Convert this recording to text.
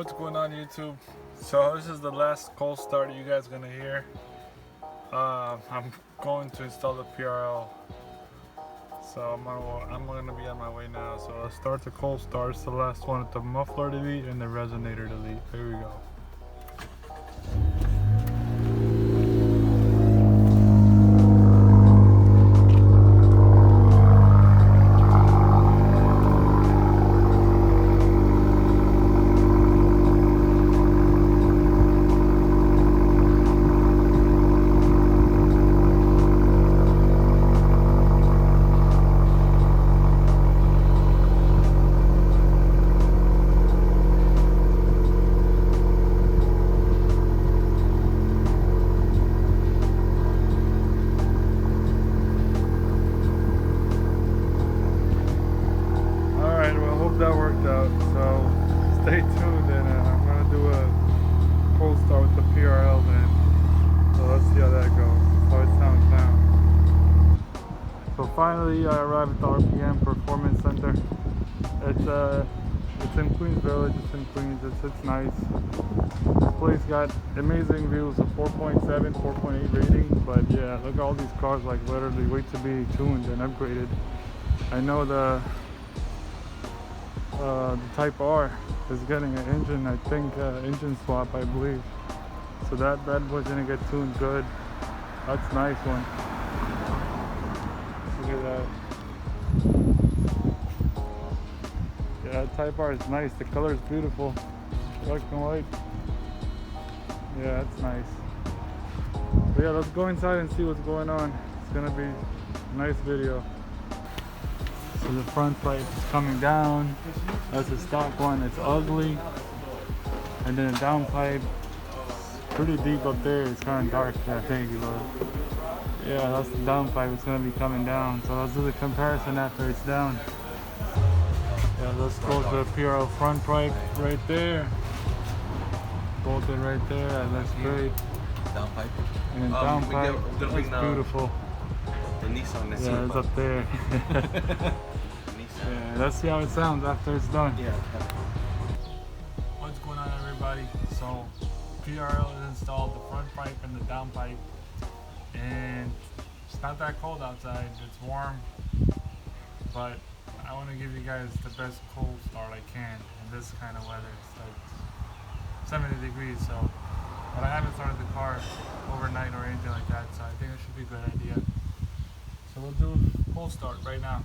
What's going on YouTube? So this is the last cold start you guys gonna hear. I'm going to install the PRL. So I'm gonna be on my way now. So I'll start the cold start. It's the last one with the muffler delete and the resonator delete. Here we go. That worked out, so stay tuned, and I'm gonna do a cold start with the PRL then. So let's see how that goes. That's how it sounds now. So finally I arrived at the RPM Performance Center. It's in Queens Village, it's in Queens, it's nice. This place got amazing views, a 4.7, 4.8 rating, but yeah, look at all these cars like literally wait to be tuned and upgraded. I know the Type R is getting an engine, I think engine swap, I believe. So that bad boy's gonna get tuned good. That's a nice one. Look at that. Yeah, Type R is nice. The color is beautiful. Black and white. Yeah, that's nice. But yeah, let's go inside and see what's going on. It's gonna be a nice video. So the front pipe is coming down. That's a stock one, it's ugly. And then a downpipe, pretty deep up there, it's kind of dark, I think. But yeah, that's the downpipe, it's gonna be coming down. So let's do the comparison after it's down. Yeah, let's go to the PRL front pipe right there. Bolted right there, that looks great. Downpipe. And then downpipe, that's beautiful. The Nissan that's yeah, it's up there. Yeah, let's see how it sounds after it's done. Yeah. What's going on, everybody? So PRL is installed, the front pipe and the down pipe, and it's not that cold outside, it's warm, but I want to give you guys the best cold start I can in this kind of weather. It's like 70 degrees, so, but I haven't started the car overnight or anything like that, so I think it should be a good idea. So we'll do cold start right now.